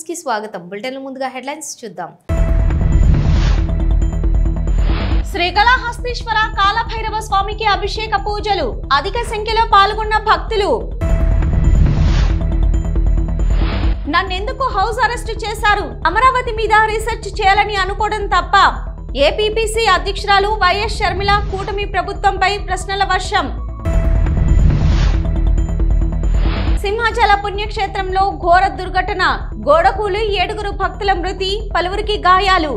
News కి స్వాగతం. Bulletin ముందుగా హెడ్లైన్స్ చూద్దాం. శ్రీకాళహస్తీశ్వర కాలభైరవ స్వామికి అభిషేక పూజలు, అధిక సంఖ్యలో పాల్గొన్న భక్తులు. నన్నెందుకు హౌస్ అరెస్ట్ చేశారు? అమరావతి మీద రీసెర్చ్ చేయాలని అనుకోవడం తప్ప? ఏపీపీసీ అధ్యక్షురాలు వైఎస్ షర్మిల కూటమి ప్రభుత్వంపై ప్రశ్నల వర్షం. సింహాచల పుణ్యక్షేత్రంలో ఘోర దుర్ఘటన, గోడకూలి 7 భక్తుల మృతి, పలువురికి గాయాలు.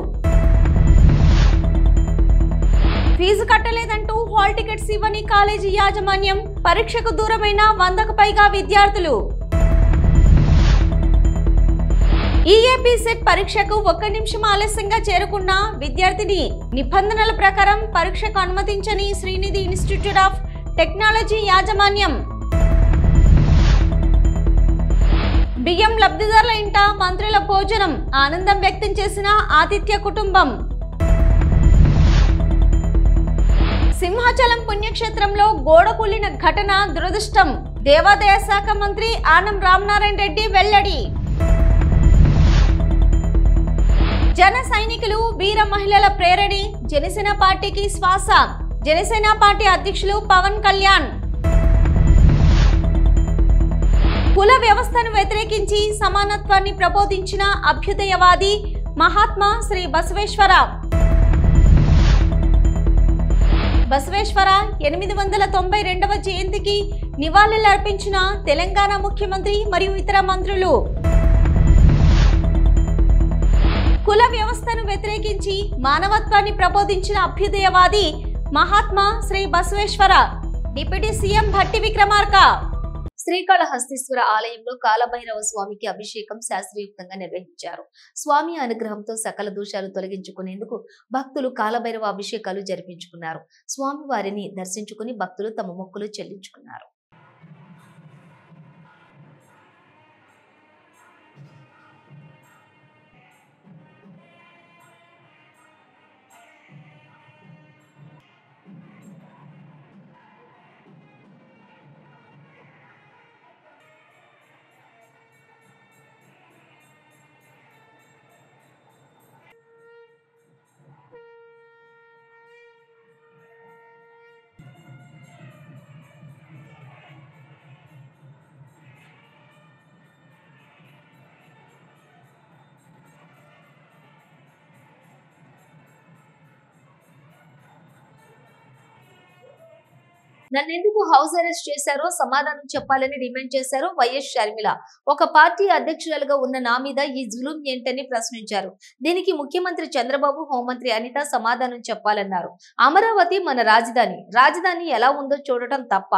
ఫీజు కట్టలేదంటూ హాల్ టికెట్స్ ఇవ్వని కాలేజీ యాజమాన్యం, పరీక్షకు దూరమైన 100కు పైగా విద్యార్థులు. ఈఏపీ సెట్ పరీక్షకు 1 నిమిషం ఆలస్యంగా చేరుకున్న విద్యార్థిని నిబంధనల ప్రకారం పరీక్షకు అనుమతించని శ్రీనిధి ఇన్స్టిట్యూట్ ఆఫ్ టెక్నాలజీ యాజమాన్యం. బియ్యం లబ్ధిదారుల ఇంట మంత్రుల భోజనం, ఆనందం వ్యక్తం చేసిన ఆతిథ్య కుటుంబం. సింహాచలం పుణ్యక్షేత్రంలో గోడ కూలిన ఘటన దురదృష్టం, దేవాదాయ శాఖ మంత్రి ఆనం రామనారాయణ రెడ్డి వెల్లడి. జన సైనికులు వీర మహిళల ప్రేరణి, జనసేన పార్టీకి శ్వాస, జనసేన పార్టీ అధ్యక్షులు పవన్ కళ్యాణ్. కుల వ్యవస్థను వ్యతిరేకించి సమానత్వాన్ని ప్రబోధించిన అభ్యుదయవాది మహాత్మా శ్రీ బసవేశ్వర. బసవేశ్వర 892వ జయంతికి నివాళులర్పించిన తెలంగాణ ముఖ్యమంత్రి మరియు ఇతర మంత్రులు. కుల వ్యవస్థను వ్యతిరేకించి మానవత్వాన్ని ప్రబోధించిన అభ్యుదయవాది మహాత్మా శ్రీ బసవేశ్వర. Deputy CM Bhatti Vikramarka. శ్రీకాళహస్తీశ్వర ఆలయంలో కాలభైరవ స్వామికి అభిషేకం శాస్త్రయుక్తంగా నిర్వహించారు. స్వామి అనుగ్రహంతో సకల దోషాలు తొలగించుకునేందుకు భక్తులు కాలభైరవ అభిషేకాలు జరిపించుకున్నారు. స్వామి వారిని దర్శించుకుని భక్తులు తమ మొక్కులు చెల్లించుకున్నారు. నన్నెందుకు హౌస్ అరెస్ట్ చేశారో సమాధానం చెప్పాలని డిమాండ్ చేశారు వైఎస్ షర్మిల. ఒక పార్టీ అధ్యక్షురాలుగా ఉన్న నా మీద ఈ జులుం ఏంటని ప్రశ్నించారు. దీనికి ముఖ్యమంత్రి చంద్రబాబు, హోంమంత్రి అనిత సమాధానం చెప్పాలన్నారు. అమరావతి మన రాజధాని, రాజధాని ఎలా ఉందో చూడటం తప్ప?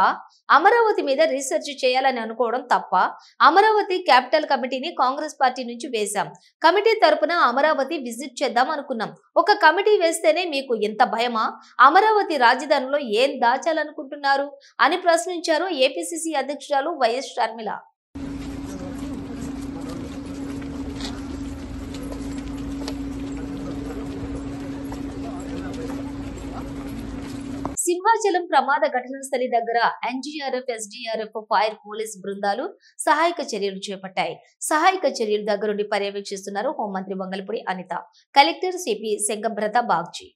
అమరావతి మీద రీసెర్చ్ చేయాలని అనుకోవడం తప్ప? అమరావతి క్యాపిటల్ కమిటీని కాంగ్రెస్ పార్టీ నుంచి వేశాం. కమిటీ తరపున అమరావతి విజిట్ చేద్దాం అనుకున్నాం. ఒక కమిటీ వేస్తేనే మీకు ఎంత భయమా? అమరావతి రాజధానిలో ఏం దాచాలనుకుంటున్నారు అని ప్రశ్నించారు ఏపీసీసీ అధ్యక్షురాలు వైఎస్ షర్మిల. సింహాచలం ప్రమాద ఘటనా స్థలి దగ్గర ఎన్డీఆర్ఎఫ్, ఎస్డీఆర్ఎఫ్, ఫైర్, పోలీస్ బృందాలు సహాయక చర్యలు చేపట్టాయి. సహాయక చర్యలు దగ్గరుండి పర్యవేక్షిస్తున్నారు హోంమంత్రి వంగలపూడి అనిత, కలెక్టర్ సిపి సెంగబ్రత బాగ్జీ.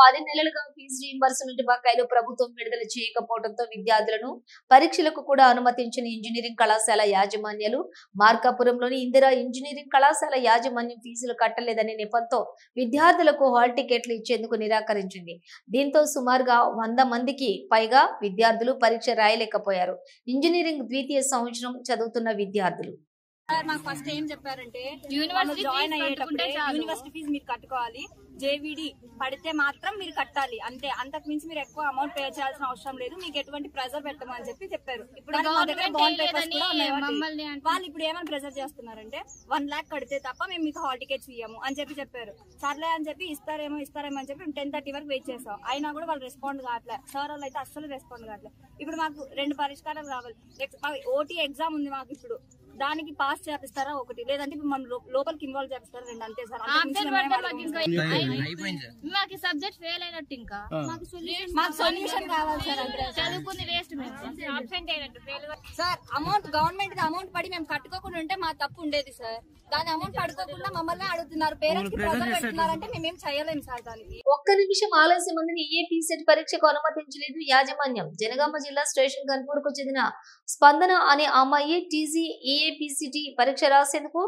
10 నెలలుగా ఫీజు రీయింబర్స్మెంట్ బకాయిలు ప్రభుత్వం విడుదల చేయకపోవడంతో విద్యార్థులను పరీక్షలకు కూడా అనుమతించిన ఇంజనీరింగ్ కళాశాల యాజమాన్యాలు, మార్కాపురంలోని ఇందిరా ఇంజనీరింగ్ కళాశాల యాజమాన్యం ఫీజులు కట్టలేదనే నెపంతో విద్యార్థులకు హాల్ టికెట్లు ఇచ్చేందుకు నిరాకరించింది. దీంతో సుమారుగా 100 మందికి పైగా విద్యార్థులు పరీక్ష రాయలేకపోయారు. ఇంజనీరింగ్ ద్వితీయ సంవత్సరం చదువుతున్న విద్యార్థులు మాకు ఫస్ట్ ఏం చెప్పారంటే యూనివర్సిటీ జాయిన్ అయ్యేటప్పుడే యూనివర్సిటీ ఫీజు మీరు కట్టుకోవాలి, జేవిడి పడితే మాత్రం మీరు కట్టాలి, అంతే, అంతకు మించి మీరు ఎక్కువ అమౌంట్ పే చేయాల్సిన అవసరం లేదు, మీకు ఎటువంటి ప్రెజర్ పెట్టమని చెప్పారు. ఇప్పుడు మా దగ్గర బాండ్ పేపర్స్ కూడా ఉన్నాయి. వాళ్ళు ఇప్పుడు ఏమైనా ప్రెజర్ చేస్తున్నారంటే 1 lakh కడితే తప్ప మేము మీకు హాల్ టికెట్స్ ఇయ్యము అని చెప్పారు. సర్లే అని చెప్పి ఇస్తారేమో అని చెప్పి 10:30 వరకు వెయిట్ చేస్తాం. అయినా కూడా వాళ్ళు రెస్పాండ్ కావట్లేదు. సార్ వాళ్ళు అయితే అస్సలు రెస్పాండ్ కావట్లేదు. ఇప్పుడు మాకు 2 పరిష్కారాలు కావాలి. ఓటీ ఎగ్జామ్ ఉంది మాకు ఇప్పుడు. దానికి పాస్ చేపిస్తారా ఒకటి, లేదంటే మనం లోపలికి ఇన్వాల్వ్ చేపిస్తారా రెండు, అంతే సార్. మాకు సబ్జెక్ట్ ఫెయిల్ అయినట్టు ఇంకా మాకు సొల్యూషన్ కావాలి సార్. అంటే చదువుకుంది వేస్ట్ సార్ అమౌంట్ గవర్నమెంట్ కి అమౌంట్ పడి మేము కట్టుకోకుండా ఉంటే మా తప్పు ఉండేది సార్. దాని అమౌంట్ కట్టుకోకుండా మమ్మల్ని అడుగుతున్నారు, పేరెంట్స్ కి ప్రెజర్ పెడుతున్నారంటే మేమేం చేయలేము సార్. దానికి ఒక్క నిమిషం ఆలస్యం మందిని EAPSET పరీక్షకు అనుమతించలేదు యాజమాన్యం. జనగామ జిల్లా స్టేషన్ కన్పూర్ కు చెందిన స్పందన అనే అమ్మాయి TC EAPCT పరీక్ష రాసేందుకు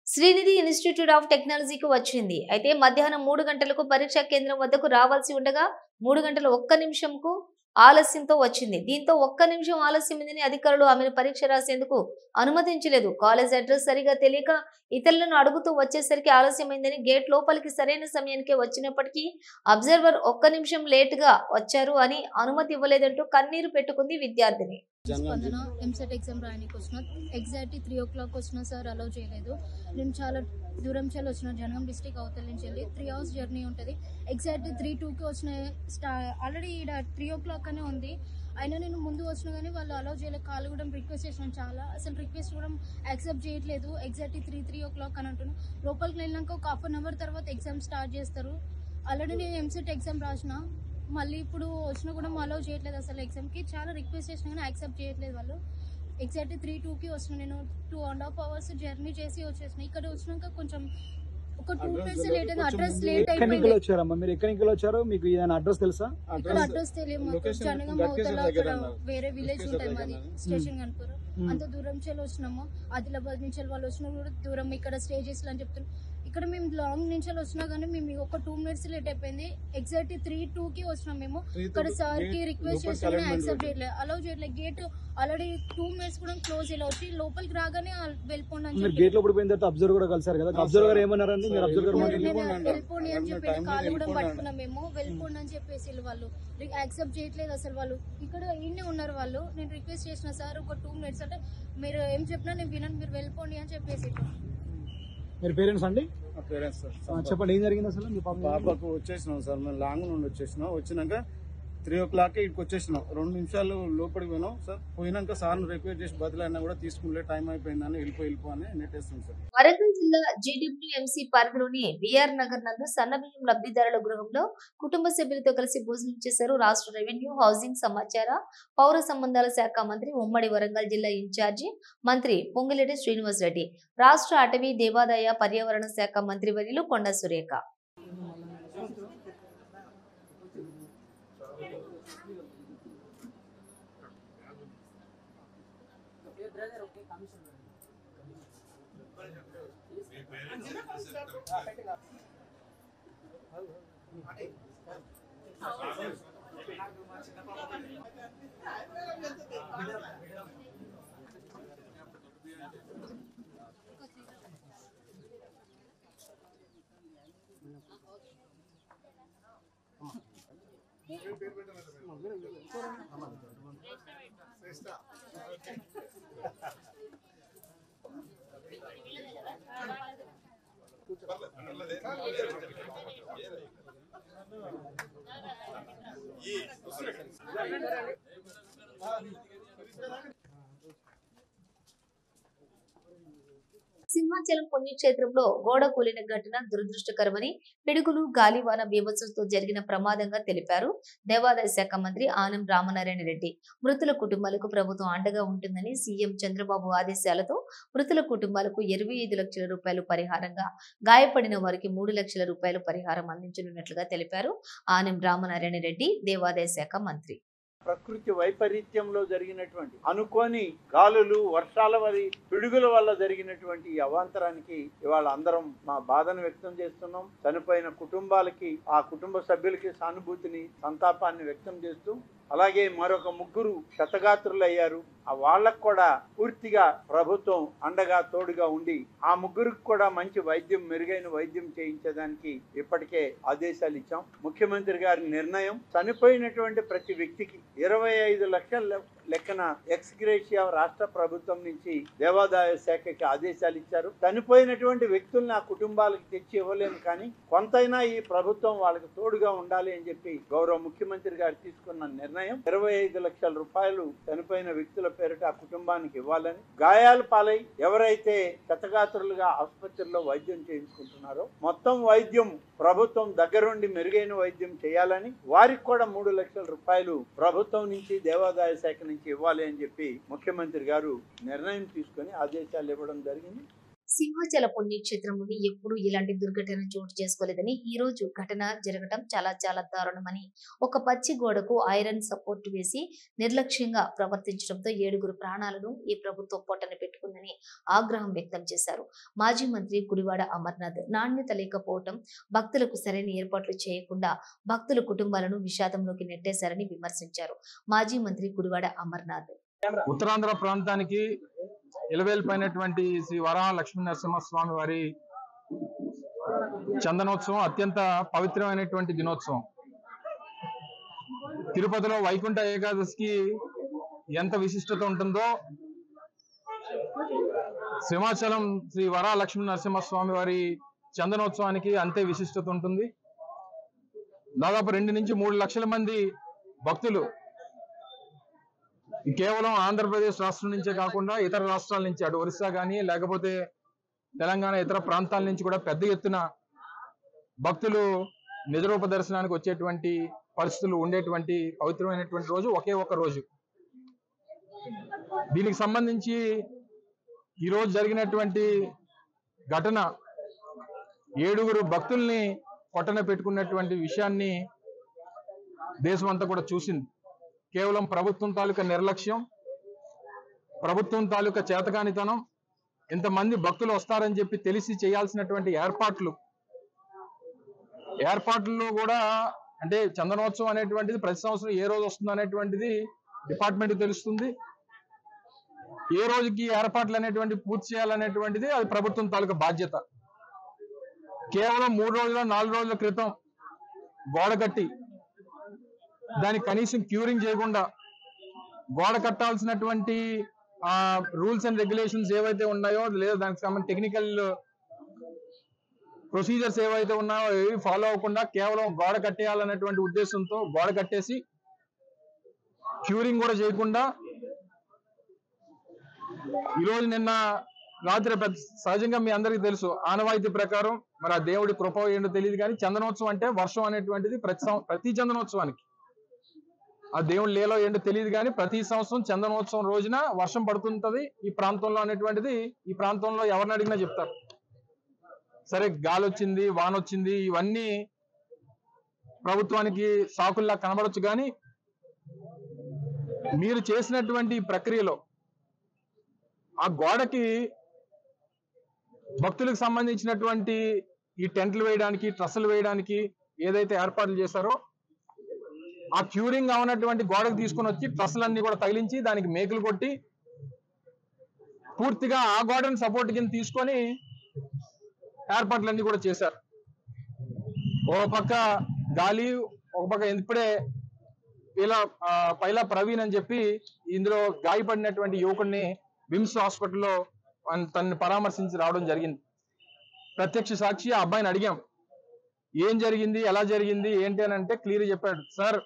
శ్రీనిధి ఇన్స్టిట్యూట్ ఆఫ్ టెక్నాలజీకి వచ్చింది. అయితే మధ్యాహ్నం 3 గంటలకు పరీక్షా కేంద్రం వద్దకు రావాల్సి ఉండగా 3 గంటల 1 నిమిషంకు ఆలస్యంతో వచ్చింది. దీంతో 1 నిమిషం ఆలస్యమైందని అధికారులు ఆమెను పరీక్ష రాసేందుకు అనుమతించలేదు. కాలేజ్ అడ్రస్ సరిగా తెలియక ఇతరులను అడుగుతూ వచ్చేసరికి ఆలస్యమైందని గేట్ లోపలికి సరైన సమయానికే వచ్చినప్పటికీ అబ్జర్వర్ 1 నిమిషం లేటుగా వచ్చారు అని అనుమతి ఇవ్వలేదంటూ కన్నీరు పెట్టుకుంది విద్యార్థిని. స్పందన ఎంసెట్ ఎగ్జామ్ రాయడానికి వచ్చిన ఎగ్జాక్ట్లీ 3 o'clock వచ్చిన సార్ అలౌ చేయలేదు. నేను చాలా దూరం చెల్లి వచ్చిన, జనగాం డిస్ట్రిక్ట్ అవతల నుంచి వెళ్ళి 3 hours జర్నీ ఉంటుంది. ఎగ్జాక్ట్లీ 3:02కి వచ్చిన, ఆల్రెడీ ఇక్కడ 3 o'clock అనే ఉంది. అయినా నేను ముందు వచ్చినా కానీ వాళ్ళు అలౌ చేయలేదు. కాల్ కూడా రిక్వెస్ట్ చేసినాను చాలా, అసలు రిక్వెస్ట్ కూడా యాక్సెప్ట్ చేయట్లేదు. ఎగ్జాక్ట్లీ 3 o'clock అని అంటున్నాను. లోపలికి వెళ్ళినాక ఒక 1/2 hour తర్వాత ఎగ్జామ్ స్టార్ట్ చేస్తారు. ఆల్రెడీ నేను ఎంసెట్ ఎగ్జామ్ రాసిన, మళ్ళీ ఇప్పుడు వచ్చినా కూడా అలౌ చేయట్లేదు. అసలు ఎగ్జామ్కి చాలా రిక్వెస్ట్ చేసినా కానీ యాక్సెప్ట్ చేయట్లేదు వాళ్ళు. ఎగ్జాక్ట్లీ 3:02కి వచ్చిన, నేను 2.5 hours జర్నీ చేసి వచ్చేసిన. ఇక్కడ వచ్చినాక కొంచెం ఒక 2 minutes లేట్ అయింది. అడ్రస్ లేట్ అయిపోయింది. మీరు ఎక్కడికి వచ్చారు? మీకు ఏదైనా అడ్రస్ తెలుసా? ఇక్కడ అడ్రస్ తెలియదు. జనగామ అవతల అక్కడ వేరే విలేజ్ ఉంటుంది మాది, స్టేషన్ కనుకోరు. అంత దూరం చెల్లి వచ్చినాము. ఆదిలాబాద్ నుంచి వాళ్ళు వచ్చినా కూడా దూరం, ఇక్కడ స్టే చేసి అని చెప్తున్నాం. ఇక్కడ మేము లాంగ్ నుంచి వచ్చినా కానీ మేము ఒక 2 minutes లేట్ అయిపోయింది. ఎగ్జాక్ట్లీ 3:02కి వచ్చినాం మేము. ఇక్కడ సార్ కి రిక్వెస్ట్ చేస్తే యాక్సెప్ట్ చేయట్లేదు, అలౌ చేయట్లేదు. గేట్ ఆల్రెడీ 2 minutes కూడా క్లోజ్ ఇలా వచ్చి లోపలికి రాగానే వెళ్ళిపోండి అని చెప్పి. గేట్ లోపల పోయిన తర్వాత అబ్జర్వర్ కూడా కలిసారు కదా, అబ్జర్వర్ ఏమన్నారండి? మీరు అబ్జర్వర్ వెళ్ళిపోండి అని చెప్పి కాలు కూడా పట్టుకున్నాం మేము. వెళ్ళిపోండి అని చెప్పేసి వాళ్ళు యాక్సెప్ట్ చేయట్లేదు అసలు. వాళ్ళు ఇక్కడ ఇన్నే ఉన్నారు వాళ్ళు. నేను రిక్వెస్ట్ చేసిన సార్ ఒక 2 minutes అంటే మీరు ఏం చెప్పినా నేను వినను, మీరు వెళ్ళిపోండి అని చెప్పేసి. మీరు పేరెంట్స్ అండి? Parents sir. చెప్పండి ఏం జరిగింది అసలు? మీ పాపకు వచ్చేసినాం సార్, మేము లాంగ్ నుండి వచ్చేసినాం. వచ్చినాక 3 o'clock ఇక్కడికి వచ్చేసినాం. 2 నిమిషాలు లోపలికి పోయినాం సార్. పోయినాక సార్ను రిక్వెస్ట్ చేసి బదులైనా కూడా తీసుకుంటే టైం అయిపోయిందని వెళ్ళిపో అని నెట్టేస్తాం సార్. వరంగల్ జిల్లా GWMC పరిధిలోని BR నగర్ నందు సన్నబియ్యం లబ్ధిదారుల గృహంలో కుటుంబ సభ్యులతో కలిసి భోజనం చేశారు రాష్ట్ర రెవెన్యూ, హౌసింగ్, సమాచార, పౌర సంబంధాల శాఖ మంత్రి, ఉమ్మడి వరంగల్ జిల్లా ఇన్ఛార్జి మంత్రి పొంగిలేటి శ్రీనివాస్ రెడ్డి, రాష్ట్ర అటవీ, దేవాదాయ, పర్యావరణ శాఖ మంత్రి వర్యులు కొండ సురేఖ. సింహాచలం పుణ్యక్షేత్రంలో గోడ కూలిన ఘటన దురదృష్టకరమని, పిడుగులు, గాలివాన బీభత్సంతో జరిగిన ప్రమాదంగా తెలిపారు దేవాదాయ శాఖ మంత్రి ఆనం రామనారాయణ రెడ్డి. మృతుల కుటుంబాలకు ప్రభుత్వం అండగా ఉంటుందని సీఎం చంద్రబాబు ఆదేశాలతో మృతుల కుటుంబాలకు 25 లక్షల రూపాయలు పరిహారంగా, గాయపడిన వారికి 3 లక్షల రూపాయలు పరిహారం అందించనున్నట్లుగా తెలిపారు ఆనం రామనారాయణ రెడ్డి, దేవాదాయ శాఖ మంత్రి. ప్రకృతి వైపరీత్యంలో జరిగినటువంటి అనుకోని గాలులు, వర్షాల వరి, పిడుగుల వల్ల జరిగినటువంటి ఈ అవాంతరానికి ఇవాళ అందరం మా బాధను వ్యక్తం చేస్తున్నాం. చనిపోయిన కుటుంబాలకి, ఆ కుటుంబ సభ్యులకి సానుభూతిని, సంతాపాన్ని వ్యక్తం చేస్తూ, అలాగే మరొక 3 క్షతగాత్రులు అయ్యారు. ఆ వాళ్ళకు కూడా పూర్తిగా ప్రభుత్వం అండగా తోడుగా ఉండి ఆ 3కి కూడా మంచి వైద్యం, మెరుగైన వైద్యం చేయించడానికి ఇప్పటికే ఆదేశాలు ఇచ్చాం. ముఖ్యమంత్రి గారి నిర్ణయం చనిపోయినటువంటి ప్రతి వ్యక్తికి 25 లక్షల లెక్కన ఎక్స్గ్రేషియా రాష్ట్ర ప్రభుత్వం నుంచి దేవాదాయ శాఖకి ఆదేశాలు ఇచ్చారు. చనిపోయినటువంటి వ్యక్తుల్ని ఆ కుటుంబాలకు తెచ్చి ఇవ్వలేము, కానీ కొంతైనా ఈ ప్రభుత్వం వాళ్ళకి తోడుగా ఉండాలి అని చెప్పి గౌరవ ముఖ్యమంత్రి గారు తీసుకున్న నిర్ణయం నిర్ణయం. 25 లక్షల రూపాయలు చనిపోయిన వ్యక్తుల పేరిట ఆ కుటుంబానికి ఇవ్వాలని, గాయాల పాలై ఎవరైతే క్షతగాత్రులుగా ఆసుపత్రిలో వైద్యం చేయించుకుంటున్నారో మొత్తం వైద్యం ప్రభుత్వం దగ్గరుండి మెరుగైన వైద్యం చేయాలని, వారికి కూడా 3 లక్షల రూపాయలు ప్రభుత్వం నుంచి దేవాదాయ శాఖ నుంచి ఇవ్వాలి అని చెప్పి ముఖ్యమంత్రి గారు నిర్ణయం తీసుకొని ఆదేశాలు ఇవ్వడం జరిగింది. సింహాచల పుణ్యక్షేత్రంలోని ఎప్పుడు ఇలాంటి దుర్ఘటన చోటు చేసుకోలేదని, ఈ రోజు ఘటన జరగడం చాలా దారుణమని, ఒక పచ్చి గోడకు ఐరన్ సపోర్ట్ వేసి నిర్లక్ష్యంగా ప్రవర్తించడంతో 7 ప్రాణాలను ఈ ప్రభుత్వం పొట్టన పెట్టుకుందని ఆగ్రహం వ్యక్తం చేశారు. మాజీ మంత్రి గుడివాడ అమర్నాథ్ నాణ్యత లేకపోవటం, భక్తులకు సరైన ఏర్పాట్లు చేయకుండా భక్తుల కుటుంబాలను విషాదంలోకి నెట్టేశారని విమర్శించారు. మాజీ మంత్రి గుడివాడ అమర్నాథ్ ఉత్తరాంధ్ర ప్రాంతానికి ఇలవేల్పైనటువంటి శ్రీ వరాహ లక్ష్మీ నరసింహస్వామి వారి చందనోత్సవం అత్యంత పవిత్రమైనటువంటి దినోత్సవం. తిరుపతిలో వైకుంఠ ఏకాదశికి ఎంత విశిష్టత ఉంటుందో సింహాచలం శ్రీ వరాహ లక్ష్మీ నరసింహస్వామి వారి చందనోత్సవానికి అంతే విశిష్టత ఉంటుంది. దాదాపు 2 నుంచి 3 లక్షల మంది భక్తులు కేవలం ఆంధ్రప్రదేశ్ రాష్ట్రం నుంచే కాకుండా ఇతర రాష్ట్రాల నుంచి, అటు ఒరిస్సా కానీ లేకపోతే తెలంగాణ ఇతర ప్రాంతాల నుంచి కూడా పెద్ద ఎత్తున భక్తులు నిజరూప దర్శనానికి వచ్చేటువంటి పరిస్థితులు ఉండేటువంటి పవిత్రమైనటువంటి రోజు ఒకే ఒక రోజు. దీనికి సంబంధించి ఈరోజు జరిగినటువంటి ఘటన 7 భక్తుల్ని పొట్టన పెట్టుకున్నటువంటి విషయాన్ని దేశం అంతా కూడా చూసింది. కేవలం ప్రభుత్వం తాలూకా నిర్లక్ష్యం, ప్రభుత్వం తాలూకా చేతకానితనం, ఇంతమంది భక్తులు వస్తారని చెప్పి తెలిసి చేయాల్సినటువంటి ఏర్పాట్లు కూడా, అంటే చందనోత్సవం అనేటువంటిది ప్రతి సంవత్సరం ఏ రోజు వస్తుంది అనేటువంటిది డిపార్ట్మెంట్ తెలుస్తుంది. ఏ రోజుకి ఏర్పాట్లు అనేటువంటి పూర్తి చేయాలనేటువంటిది అది ప్రభుత్వం తాలూకా బాధ్యత. కేవలం 3 రోజుల 4 రోజుల క్రితం గోడ కట్టి దానికి కనీసం క్యూరింగ్ చేయకుండా, గోడ కట్టాల్సినటువంటి రూల్స్ అండ్ రెగ్యులేషన్స్ ఏవైతే ఉన్నాయో లేదా దానికి సంబంధించిన టెక్నికల్ ప్రొసీజర్స్ ఏవైతే ఉన్నాయో ఏవి ఫాలో అవ్వకుండా కేవలం గోడ కట్టేయాలనేటువంటి ఉద్దేశంతో గోడ కట్టేసి క్యూరింగ్ కూడా చేయకుండా ఈరోజు నిన్న రాత్రి సహజంగా మీ అందరికీ తెలుసు ఆనవాయితీ ప్రకారం, మరి ఆ దేవుడి కృప ఏంటో తెలియదు కానీ చందనోత్సవం అంటే వర్షం అనేటువంటిది ప్రతి చందనోత్సవానికి, ఆ దేవుడి లేలో ఏంటో తెలియదు కానీ ప్రతి సంవత్సరం చందనోత్సవం రోజున వర్షం పడుతుంటది ఈ ప్రాంతంలో అనేటువంటిది ఈ ప్రాంతంలో ఎవరిని అడిగినా చెప్తారు. సరే గాలి వచ్చింది, వాన వచ్చింది, ఇవన్నీ ప్రభుత్వానికి సాకుల్లా కనబడొచ్చు కానీ మీరు చేసినటువంటి ప్రక్రియలో ఆ గోడకి భక్తులకు సంబంధించినటువంటి ఈ టెంట్లు వేయడానికి, ట్రస్సులు వేయడానికి ఏదైతే ఏర్పాట్లు చేశారో ఆ క్యూరింగ్ అవునటువంటి గోడకు తీసుకుని వచ్చి ట్రస్సులన్నీ కూడా తగిలించి దానికి మేకులు కొట్టి పూర్తిగా ఆ గోడను సపోర్ట్ కింద తీసుకొని ఏర్పాట్లన్నీ కూడా చేశారు. ఒక పక్క గాలి, ఒక పక్క ఇప్పుడే పైలా ప్రవీణ్ అని చెప్పి ఇందులో గాయపడినటువంటి యువకుడిని విమ్స్ హాస్పిటల్లో తనని పరామర్శించి రావడం జరిగింది. ప్రత్యక్ష సాక్షి ఆ అబ్బాయిని అడిగాం, ఏం జరిగింది, ఎలా జరిగింది ఏంటి అని అంటే క్లియర్ చెప్పాడు. సార్,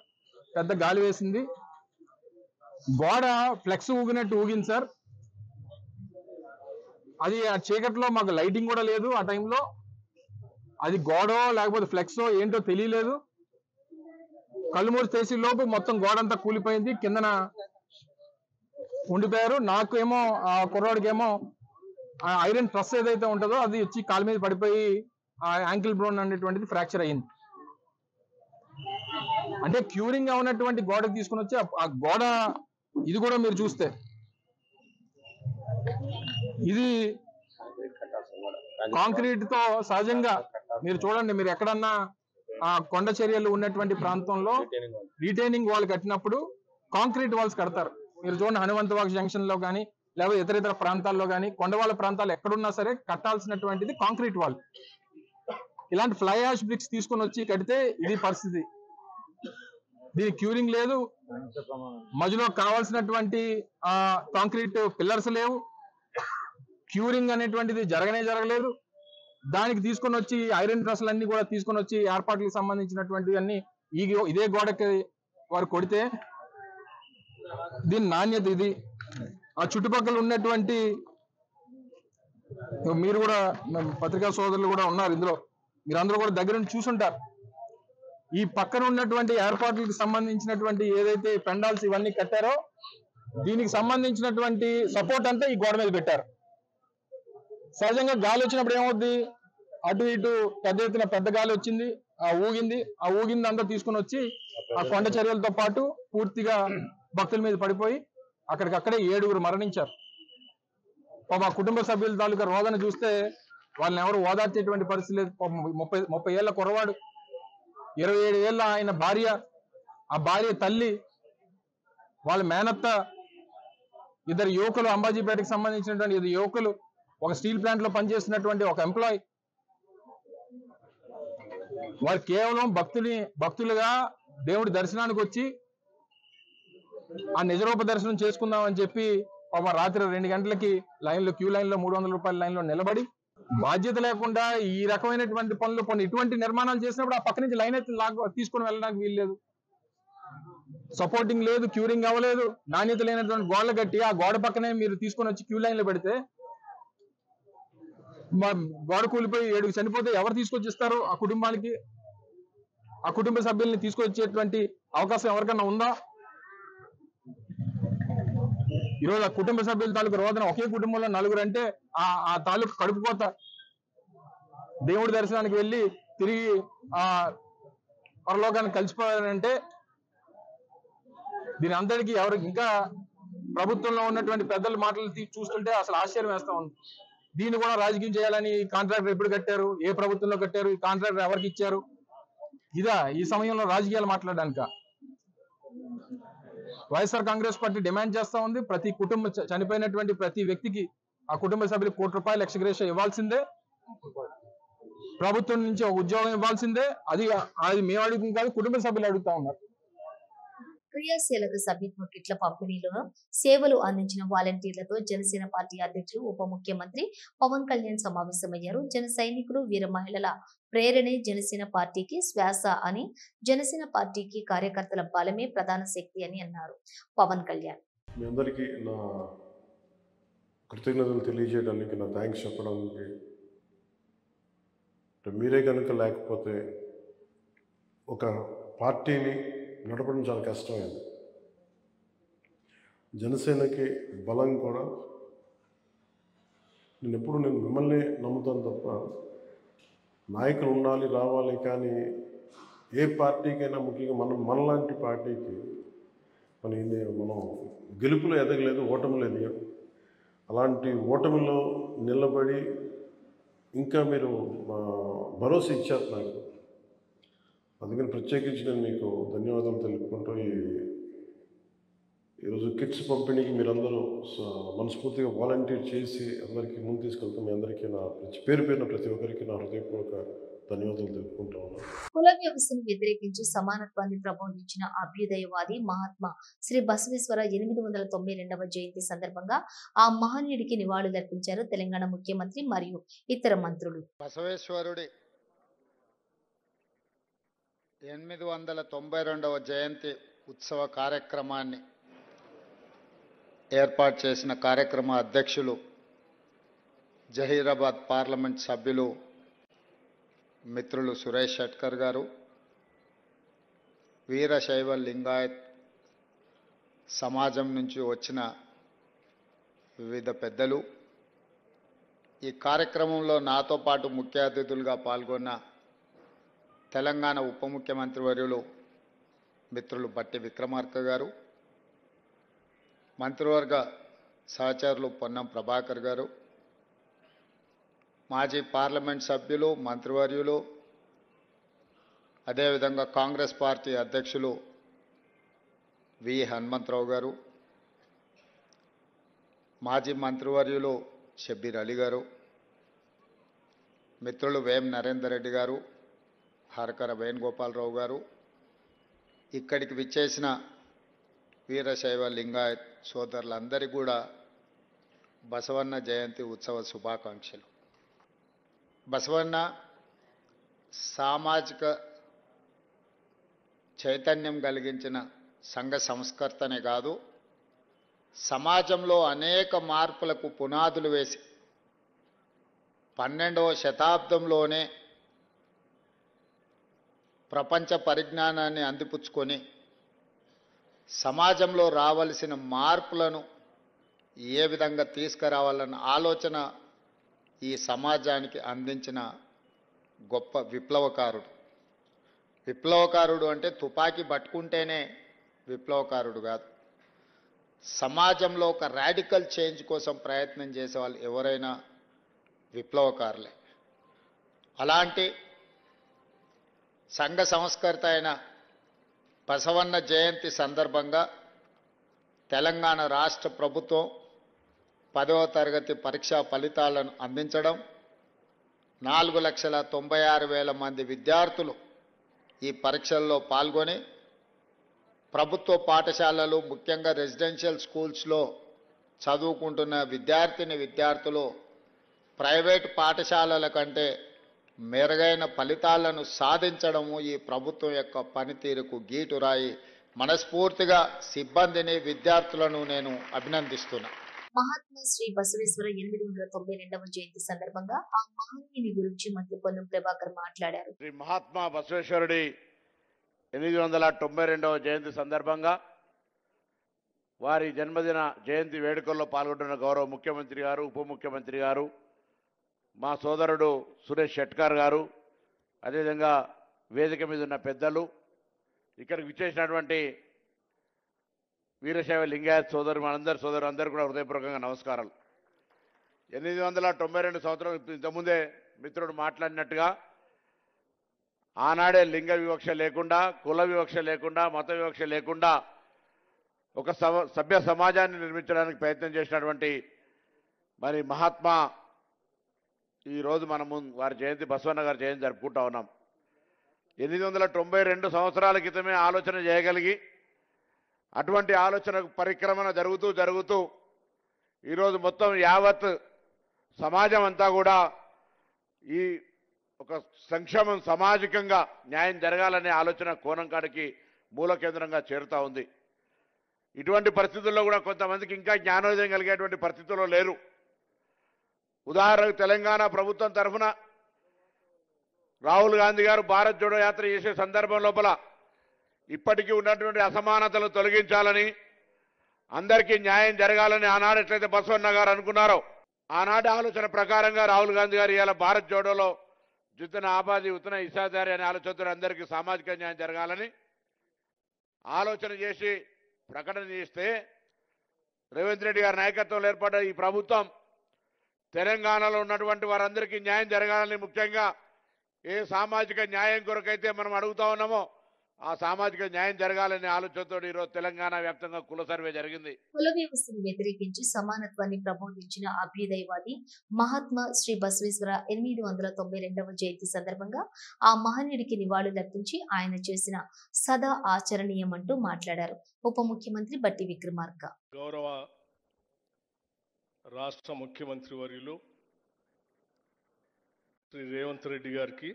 పెద్ద గాలి వేసింది, గోడ ఫ్లెక్స్ ఊగినట్టు ఊగింది సార్, అది ఆ చీకట్లో మాకు లైటింగ్ కూడా లేదు, ఆ టైంలో అది గోడో లేకపోతే ఫ్లెక్సో ఏంటో తెలియలేదు, కళ్ళు మూసి చేసి లోపు మొత్తం గోడంతా కూలిపోయింది, కిందన ఉండిపోయారు. నాకేమో ఆ కుర్రాడికేమో ఆ ఐరన్ ట్రస్ ఏదైతే ఉంటుందో అది వచ్చి కాలు మీద పడిపోయి ఆ యాంకిల్ బోన్ అనేటువంటిది ఫ్రాక్చర్ అయ్యింది. అంటే క్యూరింగ్ గా ఉన్నటువంటి గోడకు తీసుకుని వచ్చి ఆ గోడ ఇది కూడా మీరు చూస్తే ఇది కాంక్రీట్ తో సహజంగా మీరు చూడండి, మీరు ఎక్కడన్నా ఆ కొండ చర్యలు ఉన్నటువంటి ప్రాంతంలో రీటైనింగ్ వాల్ కట్టినప్పుడు కాంక్రీట్ వాల్స్ కడతారు. మీరు చూడండి, హనుమంతవాక్ జంక్షన్ లో కానీ లేకపోతే ఇతర ప్రాంతాల్లో కానీ కొండవాళ్ళ ప్రాంతాలు ఎక్కడున్నా సరే కట్టాల్సినటువంటిది కాంక్రీట్ వాల్. ఇలాంటి ఫ్లై యాష్ బ్రిక్స్ తీసుకుని వచ్చి కడితే ఇది పరిస్థితి. దీని క్యూరింగ్ లేదు, మధ్యలో కావాల్సినటువంటి కాంక్రీట్ పిల్లర్స్ లేవు, క్యూరింగ్ అనేటువంటిది జరగలేదు. దానికి తీసుకొని వచ్చి ఐరన్ ట్రస్లు అన్ని కూడా తీసుకొని వచ్చి ఏర్పాట్లకు సంబంధించినటువంటివి అన్ని ఇదే గోడకి వారు కొడితే దీని నాణ్యత ఇది. ఆ చుట్టుపక్కల ఉన్నటువంటి మీరు కూడా పత్రికా సోదరులు కూడా ఉన్నారు ఇందులో, మీరందరూ కూడా దగ్గర నుంచి చూసుంటారు. ఈ పక్కన ఉన్నటువంటి ఏర్పాట్లకు సంబంధించినటువంటి ఏదైతే పెండాల్స్ ఇవన్నీ కట్టారో దీనికి సంబంధించినటువంటి సపోర్ట్ అంతా ఈ గోడ మీద పెట్టారు. సహజంగా గాలి వచ్చినప్పుడు ఏమవుద్ది, అటు ఇటు పెద్ద ఎత్తున పెద్ద గాలి వచ్చింది, ఆ ఊగింది అంతా తీసుకుని వచ్చి ఆ కొండ చర్యలతో పాటు పూర్తిగా భక్తుల మీద పడిపోయి అక్కడికక్కడే 7 మరణించారు. మా కుటుంబ సభ్యుల తాలూకా రోదన చూస్తే వాళ్ళని ఎవరు ఓదార్చేటువంటి పరిస్థితి లేదు. 30 ఏళ్ల కుర్రవాడు, 27 ఏళ్ళ ఆయన భార్య, ఆ భార్య తల్లి, వాళ్ళ మేనత్త, 2 యువకులు, అంబాజీపేటకి సంబంధించినటువంటి 2 యువకులు, ఒక స్టీల్ ప్లాంట్ లో పనిచేస్తున్నటువంటి ఒక ఎంప్లాయ్. వారు కేవలం భక్తులుగా దేవుడి దర్శనానికి వచ్చి ఆ నిజరూప దర్శనం చేసుకుందామని చెప్పి రాత్రి 2 గంటలకి క్యూ లైన్ లో 300 రూపాయల లైన్ లో నిలబడి బాధ్యత లేకుండా ఈ రకమైనటువంటి పనులు ఇటువంటి నిర్మాణాలు చేసినప్పుడు ఆ పక్క నుంచి లైన్ అయితే తీసుకుని వెళ్ళడానికి వీల్లేదు. సపోర్టింగ్ లేదు, క్యూరింగ్ అవ్వలేదు, నాణ్యత లేనటువంటి గోడలు కట్టి ఆ గోడ పక్కనే మీరు తీసుకొని వచ్చి క్యూ లైన్ లో పెడితే గోడ కూలిపోయి 7 చనిపోతే ఎవరు తీసుకొచ్చిస్తారు ఆ కుటుంబానికి? ఆ కుటుంబ సభ్యుల్ని తీసుకొచ్చేటువంటి అవకాశం ఎవరికన్నా ఉందా? ఈరోజు ఆ కుటుంబ సభ్యుల తాలూకు రోదన, ఒకే కుటుంబంలో 4 అంటే ఆ తాలూకు కడుపుకోత. దేవుడి దర్శనానికి వెళ్ళి తిరిగి ఆ పరలోకానికి కలిసిపోయారంటే దీని అంతటికి ఎవరికి ఇంకా ప్రభుత్వంలో ఉన్నటువంటి పెద్దల మాటలు చూస్తుంటే అసలు ఆశ్చర్యం వేస్తా ఉంది. దీన్ని కూడా రాజకీయం చేయాలని కాంట్రాక్టర్ ఎప్పుడు కట్టారు, ఏ ప్రభుత్వంలో కట్టారు, ఈ కాంట్రాక్టర్ ఎవరికి ఇచ్చారు? ఇదా ఈ సమయంలో రాజకీయాలు మాట్లాడడానిక? వైఎస్ఆర్ కాంగ్రెస్ పార్టీ డిమాండ్ చేస్తా ఉంది, ప్రతి కుటుంబం చనిపోయినటువంటి ప్రతి వ్యక్తికి ఆ కుటుంబ సభ్యులకు ₹1 కోటి ఎక్స్గ్రేషియా ఇవ్వాల్సిందే, ప్రభుత్వం నుంచి ఒక ఉద్యోగం ఇవ్వాల్సిందే. అది మేము అడుగుతుంది కాదు, కుటుంబ సభ్యులు అడుగుతా ఉన్నారు. క్రియాశీలక సభ్యత్వ కిట్ల పంపిణీలో సేవలు అందించిన వాలంటీర్లతో జనసేన పార్టీ అధ్యక్షులు ఉప ముఖ్యమంత్రి పవన్ కళ్యాణ్ సమావేశమయ్యారు. జన సైనికులు, వీర మహిళల ప్రేరణే జనసేన పార్టీకి శ్వాస అని, జనసేన పార్టీకి కార్యకర్తల బలమే ప్రధాన శక్తి అని అన్నారు పవన్ కళ్యాణ్. మీ అందరికీ నా కృతజ్ఞతలు తెలియజేయడానికి, నా థ్యాంక్స్ చెప్పడానికి, మీరే కనుక లేకపోతే ఒక పార్టీని నడపడం చాలా కష్టమైంది. జనసేనకి బలం కూడా నేను మిమ్మల్ని నమ్ముతాను తప్ప నాయకులు ఉండాలి, రావాలి. కానీ ఏ పార్టీకైనా ముఖ్యంగా మనలాంటి పార్టీకి మనం గెలుపులో ఎదగలేదు, ఓటమిలో ఎదిగాం. అలాంటి ఓటమిలో నిలబడి ఇంకా మీరు భరోసా ఇచ్చారు నాకు. అందుకని ప్రత్యేకించి నేను మీకు ధన్యవాదాలు తెలుపుకుంటూ ఈరోజు కిట్స్ పంపిణీకి మీరందరూ మనస్ఫూర్తిగా వాలంటీర్ చేసి అందరికీ ముందు తీసుకెళ్తాం. మీ అందరికీ నా పేరున ప్రతి ఒక్కరికి నా హృదయపూర్వక ధన్యవాదాలు తెలుపుకుంటా ఉన్నాను. కుల వ్యవస్థను వ్యతిరేకించి సమానత్వాన్ని ప్రబోధించిన అభ్యుదయవాది మహాత్మా శ్రీ బసవేశ్వర 892వ జయంతి సందర్భంగా ఆ మహనీయుడికి నివాళులర్పించారు తెలంగాణ ముఖ్యమంత్రి మరియు ఇతర మంత్రులు. బసవేశ్వరుడి 892వ జయంతి ఉత్సవ కార్యక్రమాన్ని ఏర్పాటు చేసిన కార్యక్రమ అధ్యక్షులు, జహీరాబాద్ పార్లమెంట్ సభ్యులు మిత్రులు సురేష్ షట్కర్ గారు, వీరశైవ లింగాయత్ సమాజం నుంచి వచ్చిన వివిధ పెద్దలు, ఈ కార్యక్రమంలో నాతో పాటు ముఖ్య అతిథులుగా పాల్గొన్న తెలంగాణ ఉప ముఖ్యమంత్రి వర్యులు మిత్రులు బట్టి విక్రమార్క గారు, మంత్రివర్గ సహచరులు పొన్నం ప్రభాకర్ గారు, మాజీ పార్లమెంట్ సభ్యులు, మంత్రివర్యులు, అదేవిధంగా కాంగ్రెస్ పార్టీ అధ్యక్షులు వి హనుమంతరావు గారు, మాజీ మంత్రివర్యులు షబ్బీర్ అలీ గారు, మిత్రులు వేం నరేందర్ రెడ్డి గారు, హరకర వేణుగోపాలరావు గారు, ఇక్కడికి విచ్చేసిన వీరశైవ లింగాయత్ సోదరులందరికీ కూడా బసవన్న జయంతి ఉత్సవ శుభాకాంక్షలు. బసవన్న సామాజిక చైతన్యం కలిగించిన సంఘ సంస్కర్తనే కాదు, సమాజంలో అనేక మార్పులకు పునాదులు వేసి 12వ శతాబ్దంలోనే ప్రపంచ పరిజ్ఞానాన్ని అందిపుచ్చుకొని సమాజంలో రావలసిన మార్పులను ఏ విధంగా తీసుకురావాలన్న ఆలోచన ఈ సమాజానికి అందించిన గొప్ప విప్లవకారుడు. విప్లవకారుడు అంటే తుపాకీ పట్టుకుంటేనే విప్లవకారుడు కాదు. సమాజంలో ఒక రాడికల్ చేంజ్ కోసం ప్రయత్నం చేసేవాళ్ళు ఎవరైనా విప్లవకారులే. అలాంటి సంఘ సంస్కర్త అయిన బసవన్న జయంతి సందర్భంగా తెలంగాణ రాష్ట్ర ప్రభుత్వం 10వ తరగతి పరీక్షా ఫలితాలను అందించడం, 4,96,000 మంది విద్యార్థులు ఈ పరీక్షల్లో పాల్గొని ప్రభుత్వ పాఠశాలలు ముఖ్యంగా రెసిడెన్షియల్ స్కూల్స్లో చదువుకుంటున్న విద్యార్థులు ప్రైవేట్ పాఠశాలల కంటే మెరుగైన ఫలితాలను సాధించడము ఈ ప్రభుత్వం యొక్క పనితీరుకు గీటురాయి. మనస్ఫూర్తిగా సిబ్బందిని విద్యార్థులను నేను అభినందిస్తున్నా. మహాత్మా శ్రీ బసవేశ్వర 892వ జయంతి సందర్భంగా ఆ మహనీయుని గురించి మంత్రి పొన్నం ప్రభాకర్ మాట్లాడారు. శ్రీ మహాత్మా బసవేశ్వరుడి 892వ జయంతి సందర్భంగా వారి జన్మదిన జయంతి వేడుకల్లో పాల్గొంటున్న గౌరవ ముఖ్యమంత్రి గారు, ఉప ముఖ్యమంత్రి గారు, మా సోదరుడు సురేష్ షెట్కర్ గారు, అదేవిధంగా వేదిక మీద ఉన్న పెద్దలు, ఇక్కడికి విచ్చేసినటువంటి వీరశైవ లింగాయత్ సోదరు అందరూ కూడా హృదయపూర్వకంగా నమస్కారాలు. 892 సంవత్సరాలు ఇంతకుముందే మిత్రుడు మాట్లాడినట్టుగా ఆనాడే లింగ వివక్ష లేకుండా, కుల వివక్ష లేకుండా, మత వివక్ష లేకుండా ఒక సభ్య సమాజాన్ని నిర్మించడానికి ప్రయత్నం చేసినటువంటి మరి మహాత్మా ఈరోజు మనము వారి జయంతి, బసవన్న గారి జయంతి జరుపుకుంటా ఉన్నాం. 892 సంవత్సరాల క్రితమే ఆలోచన చేయగలిగి అటువంటి ఆలోచన పరిక్రమణ జరుగుతూ ఈరోజు మొత్తం యావత్ సమాజం అంతా కూడా ఈ ఒక సంక్షేమం, సామాజికంగా న్యాయం జరగాలనే ఆలోచన కోణం కాడికి మూల కేంద్రంగా చేరుతా ఉంది. ఇటువంటి పరిస్థితుల్లో కూడా కొంతమందికి ఇంకా జ్ఞానోదయం కలిగేటువంటి పరిస్థితుల్లో లేరు. ఉదాహరణకు తెలంగాణ ప్రభుత్వం తరఫున రాహుల్ గాంధీ గారు భారత్ జోడో యాత్ర చేసే సందర్భం లోపల ఇప్పటికీ ఉన్నటువంటి అసమానతలు తొలగించాలని, అందరికీ న్యాయం జరగాలని ఆనాడు ఎట్లయితే బసవన్న గారు అనుకున్నారో ఆనాటి ఆలోచన ప్రకారంగా రాహుల్ గాంధీ గారు ఇవాళ భారత్ జోడోలో జితన ఆబాది ఉతన ఇసాదారి అనే ఆలోచనతో అందరికీ సామాజిక న్యాయం జరగాలని ఆలోచన చేసి ప్రకటన చేస్తే రేవంత్ రెడ్డి గారి నాయకత్వంలో ఏర్పడ్డ ఈ ప్రభుత్వం తెలంగాణలో ఉన్నటువంటి వారందరికీ న్యాయం జరగాలని, ముఖ్యంగా ఏ సామాజిక న్యాయం కొరకైతే మనం అడుగుతా ఉన్నామో ఆ సామాజిక న్యాయం జరగాలనే ఆలోచనతో ఈరోజు తెలంగాణ వ్యాప్తంగా కుల సర్వే జరిగింది. కుల వ్యవస్థను వ్యతిరేకించి సమానత్వాన్ని ప్రబోధించిన అభ్యుదయవాది మహాత్మా శ్రీ బసవేశ్వర 892వ జయంతి సందర్భంగా ఆ మహనీయుడికి నివాళులర్పించి ఆయన చేసిన సదా ఆచరణీయమంటూ మాట్లాడారు ఉప ముఖ్యమంత్రి బట్టి విక్రమార్క. గౌరవ రాష్ట్ర ముఖ్యమంత్రి వర్యులు శ్రీ రేవంత్ రెడ్డి గారికి,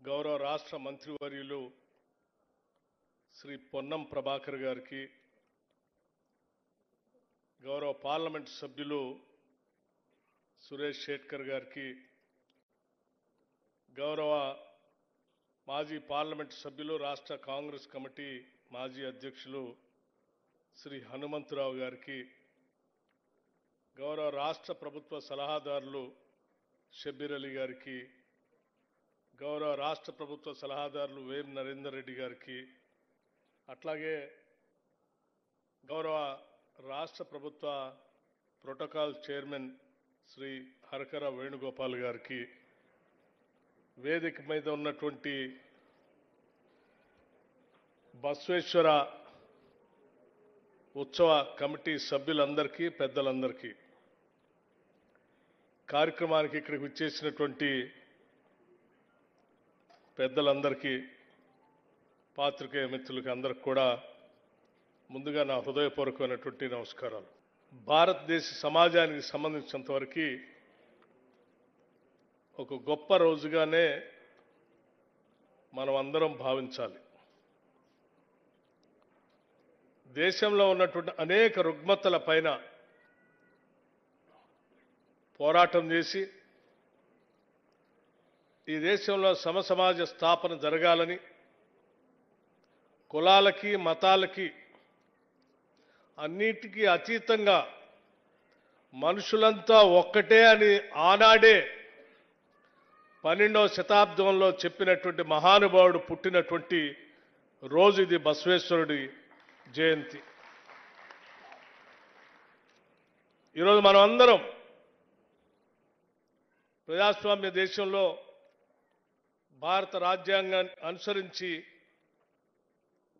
గౌరవ రాష్ట్ర మంత్రివర్యులు శ్రీ పొన్నం ప్రభాకర్ గారికి, గౌరవ పార్లమెంట్ సభ్యులు సురేష్ షెట్కర్ గారికి, గౌరవ మాజీ పార్లమెంట్ సభ్యులు రాష్ట్ర కాంగ్రెస్ కమిటీ మాజీ అధ్యక్షులు శ్రీ హనుమంతరావు గారికి, గౌరవ రాష్ట్ర ప్రభుత్వ సలహాదారులు షబ్బీర్ అలీ గారికి, గౌరవ రాష్ట్ర ప్రభుత్వ సలహాదారులు వేం నరేందర్ రెడ్డి గారికి, అట్లాగే గౌరవ రాష్ట్ర ప్రభుత్వ ప్రోటోకాల్ చైర్మన్ శ్రీ హరకర వేణుగోపాల్ గారికి, వేదిక మీద ఉన్నటువంటి బసవేశ్వర ఉత్సవ కమిటీ సభ్యులందరికీ, పెద్దలందరికీ, కార్యక్రమానికి ఇక్కడికి విచ్చేసినటువంటి పెద్దలందరికీ, పాత్రికేయ మిత్రులకి అందరికి కూడా ముందుగా నా హృదయపూర్వకమైనటువంటి నమస్కారాలు. భారతదేశ సమాజానికి సంబంధించినంతవరకు ఒక గొప్ప రోజుగానే మనం అందరం భావించాలి. దేశంలో ఉన్నటువంటి అనేక రుగ్మతల పైన పోరాటం చేసి ఈ దేశంలో సమసమాజ స్థాపన జరగాలని, కులాలకి మతాలకి అన్నిటికీ అతీతంగా మనుషులంతా ఒక్కటే అని ఆనాడే 12వ శతాబ్దంలో చెప్పినటువంటి మహానుభావుడు పుట్టినటువంటి రోజు ఇది, బసవేశ్వరుడి జయంతి. ఈరోజు మనం అందరం ప్రజాస్వామ్య దేశంలో భారత రాజ్యాంగాన్ని అనుసరించి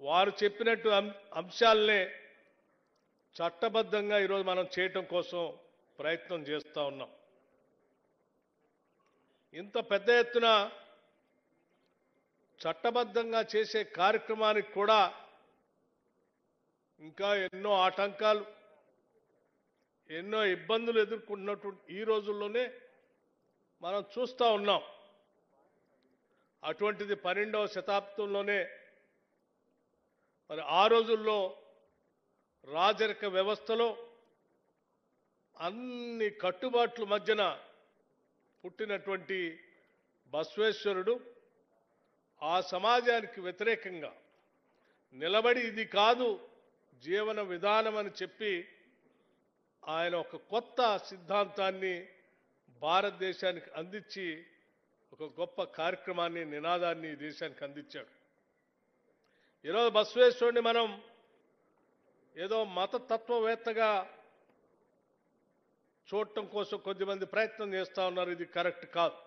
వారు చెప్పినట్టు అంశాలనే చట్టబద్ధంగా ఈరోజు మనం చేయటం కోసం ప్రయత్నం చేస్తూ ఉన్నాం. ఇంత పెద్ద ఎత్తున చట్టబద్ధంగా చేసే కార్యక్రమానికి కూడా ఇంకా ఎన్నో ఆటంకాలు, ఎన్నో ఇబ్బందులు ఎదుర్కొంటున్నటువంటి ఈ రోజుల్లోనే మనం చూస్తూ ఉన్నాం. అటువంటిది 12వ శతాబ్దంలోనే మరి ఆ రోజుల్లో రాజరిక వ్యవస్థలో అన్ని కట్టుబాట్ల మధ్యన పుట్టినటువంటి బసవేశ్వరుడు ఆ సమాజానికి వ్యతిరేకంగా నిలబడి ఇది కాదు జీవన విధానం అని చెప్పి ఆయన ఒక కొత్త సిద్ధాంతాన్ని భారతదేశానికి అందించి ఒక గొప్ప కార్యక్రమాన్ని, నినాదాన్ని ఈ దేశానికి అందించాడు. ఈరోజు బసవేశ్వరుడిని మనం ఏదో మతతత్వవేత్తగా చూడటం కోసం కొద్దిమంది ప్రయత్నం చేస్తూ ఉన్నారు. ఇది కరెక్ట్ కాదు.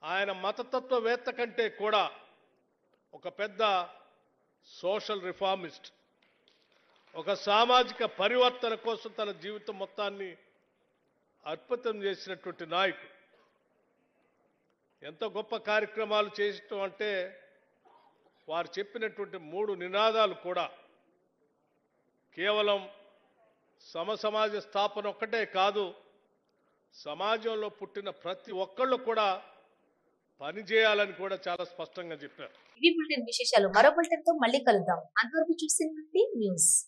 ఆయన మతతత్వవేత్త కంటే కూడా ఒక పెద్ద సోషల్ రిఫార్మిస్ట్, ఒక సామాజిక పరివర్తన కోసం తన జీవితం మొత్తాన్ని అర్పితం చేసినటువంటి నాయకుడు. ఎంత గొప్ప కార్యక్రమాలు చేయటం అంటే వారు చెప్పినటువంటి 3 నినాదాలు కూడా కేవలం సమసమాజ స్థాపన ఒక్కటే కాదు, సమాజంలో పుట్టిన ప్రతి ఒక్కళ్ళు కూడా పనిచేయాలని కూడా చాలా స్పష్టంగా చెప్పారు. ఇవి బులెటిన్ విశేషాలు. మరో బులెటిన్ తో మళ్ళీ కలుద్దాం. అంతవరకు చూసి న్యూస్.